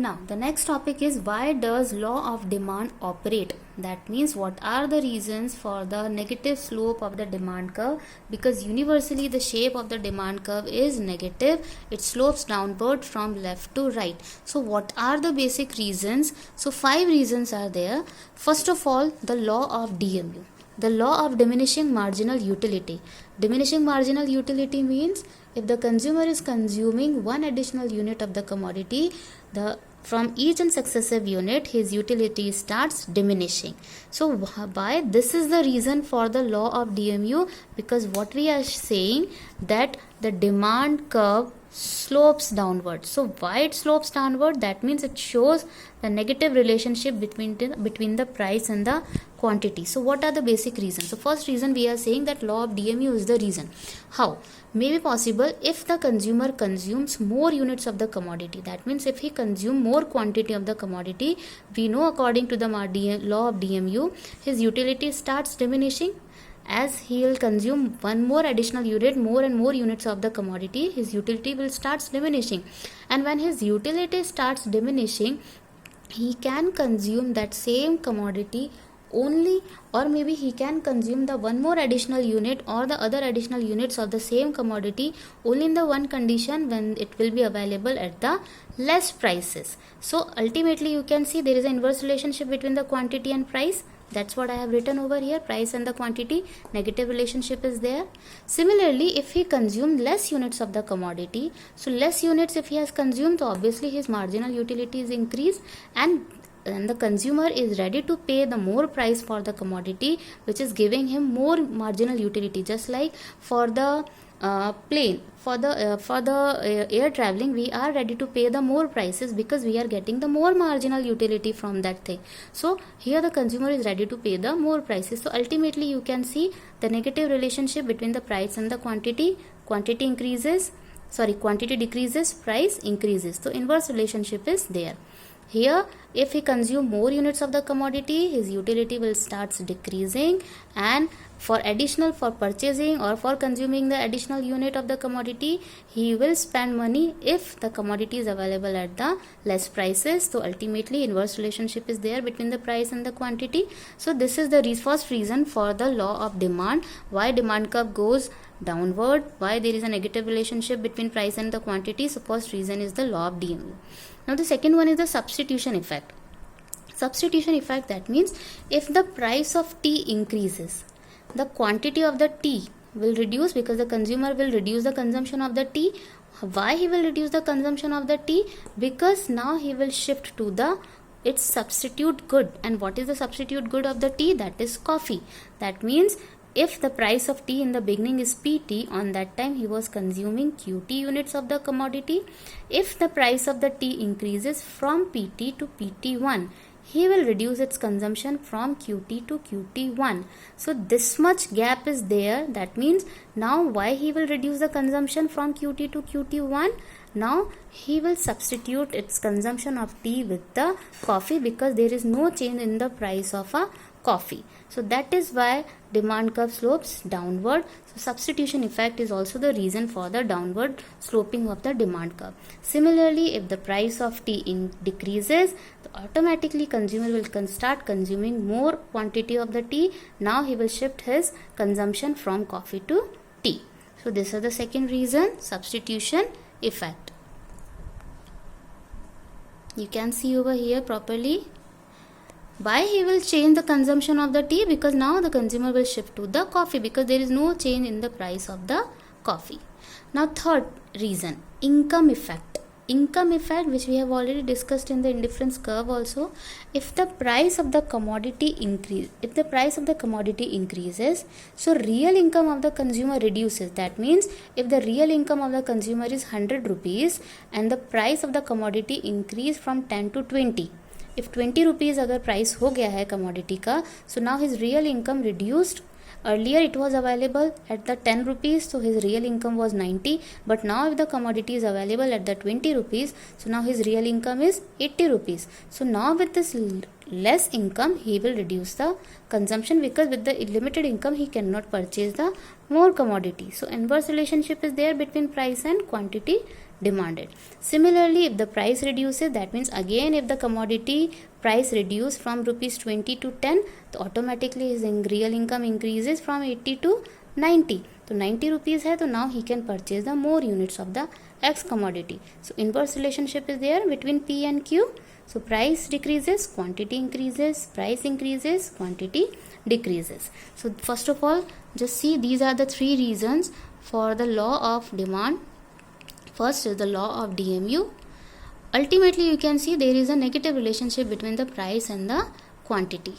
Now, the next topic is why does law of demand operate? That means what are the reasons for the negative slope of the demand curve? Because universally the shape of the demand curve is negative. It slopes downward from left to right. So what are the basic reasons? So 5 reasons are there. First of all, the law of DMU. The law of diminishing marginal utility. Diminishing marginal utility means if the consumer is consuming one additional unit of the commodity, from each and successive unit his utility starts diminishing. So why this is the reason for the law of DMU, because what we are saying that the demand curve slopes downward. So why it slopes downward? That means it shows the negative relationship between the price and the quantity. So what are the basic reasons? So first reason we are saying that law of DMU is the reason. How? May be possible if the consumer consumes more units of the commodity. That means if he consumes more quantity of the commodity, we know according to the law of DMU, his utility starts diminishing. As he will consume one more additional unit, more and more units of the commodity, his utility will start diminishing. And when his utility starts diminishing, he can consume that same commodity only, or maybe he can consume the one more additional unit or the other additional units of the same commodity only in the one condition, when it will be available at the less prices. So ultimately you can see there is an inverse relationship between the quantity and price. That's what I have written over here. Price and the quantity, negative relationship is there. Similarly, if he consumed less units of the commodity, so less units if he has consumed, so obviously his marginal utility is increased, and the consumer is ready to pay the more price for the commodity, which is giving him more marginal utility. Just like for the plane, for the air traveling, we are ready to pay the more prices because we are getting the more marginal utility from that thing. So here the consumer is ready to pay the more prices. So ultimately you can see the negative relationship between the price and the quantity. Quantity decreases, price increases. So inverse relationship is there. Here, if he consume more units of the commodity, his utility will start decreasing, and for purchasing or for consuming the additional unit of the commodity, he will spend money if the commodity is available at the less prices. So ultimately inverse relationship is there between the price and the quantity. So this is the first reason for the law of demand, why demand curve goes downward, why there is a negative relationship between price and the quantity. So first reason is the law of DMU. Now the second one is the substitution effect. Substitution effect, that means if the price of tea increases, the quantity of the tea will reduce because the consumer will reduce the consumption of the tea. Why he will reduce the consumption of the tea? Because now he will shift to its substitute good. And what is the substitute good of the tea? That is coffee. That means if the price of tea in the beginning is PT, on that time he was consuming QT units of the commodity. If the price of the tea increases from PT to PT1, he will reduce its consumption from QT to QT1. So this much gap is there. That means now why he will reduce the consumption from QT to QT1? Now he will substitute its consumption of tea with the coffee because there is no change in the price of a coffee. So that is why demand curve slopes downward. So substitution effect is also the reason for the downward sloping of the demand curve. Similarly, if the price of tea decreases, automatically consumer will start consuming more quantity of the tea. Now he will shift his consumption from coffee to tea. So this is the second reason, substitution effect. You can see over here properly. Why he will change the consumption of the tea? Because now the consumer will shift to the coffee because there is no change in the price of the coffee. Now third reason, income effect. Income effect, which we have already discussed in the indifference curve also. If the price of the commodity increases, so real income of the consumer reduces. That means if the real income of the consumer is 100 rupees and the price of the commodity increase from 10 to 20, if 20 rupees अगर price हो गया है commodity का, so now his real income reduced. Earlier it was available at the 10 rupees, so his real income was 90, but now if the commodity is available at the 20 rupees, so now his real income is 80 rupees. So now with this less income, he will reduce the consumption because with the limited income, he cannot purchase the more commodity. So inverse relationship is there between price and quantity demanded. Similarly, if the price reduces, that means again if the commodity price reduce from rupees 20 to 10, तो automatically his real income increases from 80 to 90. तो 90 rupees है, तो now he can purchase the more units of the X commodity. So inverse relationship is there between P and Q. So price decreases, quantity increases, price increases, quantity decreases. So first of all, just see these are the three reasons for the law of demand. First is the law of DMU. Ultimately, you can see there is a negative relationship between the price and the quantity.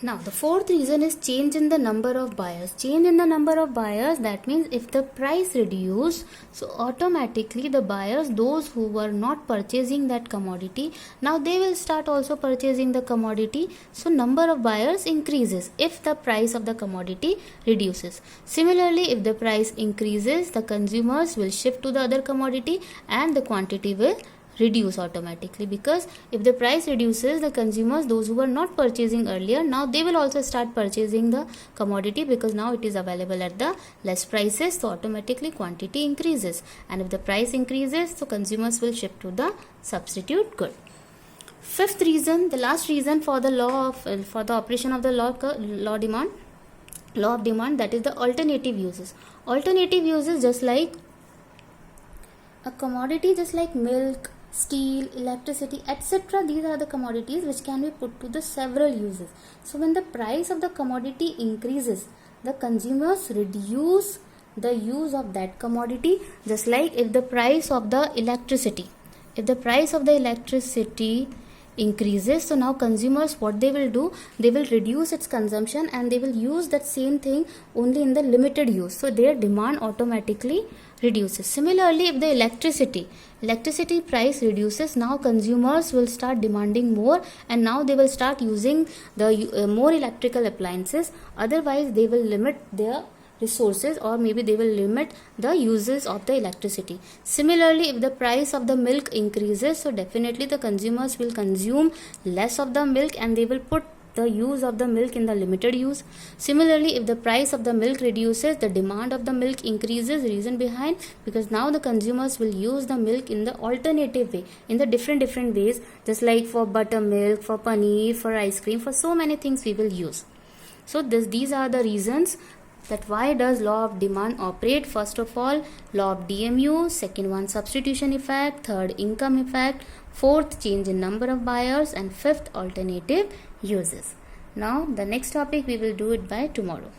Now, the fourth reason is change in the number of buyers. Change in the number of buyers, that means if the price reduce, so automatically the buyers, those who were not purchasing that commodity, now they will start also purchasing the commodity. So number of buyers increases if the price of the commodity reduces. Similarly, if the price increases, the consumers will shift to the other commodity and the quantity will reduce automatically, because if the price reduces, the consumers, those who were not purchasing earlier, now they will also start purchasing the commodity because now it is available at the less prices, so automatically quantity increases, and if the price increases, so consumers will shift to the substitute good. Fifth reason, the last reason for the law of for the operation of the law of demand, that is the alternative uses. Alternative uses, just like a commodity, just like milk, steel, electricity, etc. These are the commodities which can be put to the several uses. So when the price of the commodity increases, the consumers reduce the use of that commodity. Just like if the price of the electricity increases, so now consumers, what they will do, they will reduce its consumption and they will use that same thing only in the limited use, so their demand automatically reduces. Similarly, if the electricity price reduces, now consumers will start demanding more and now they will start using the more electrical appliances, otherwise they will limit their resources, or maybe they will limit the uses of the electricity. Similarly, if the price of the milk increases, so definitely the consumers will consume less of the milk and they will put the use of the milk in the limited use. Similarly, if the price of the milk reduces, the demand of the milk increases. Reason behind, because now the consumers will use the milk in the alternative way, in the different ways, just like for buttermilk, for paneer, for ice cream, for so many things we will use. So these are the reasons that why does law of demand operate. First of all, law of DMU, second one substitution effect, third income effect, fourth change in number of buyers, and fifth alternative uses. Now the next topic we will do it by tomorrow.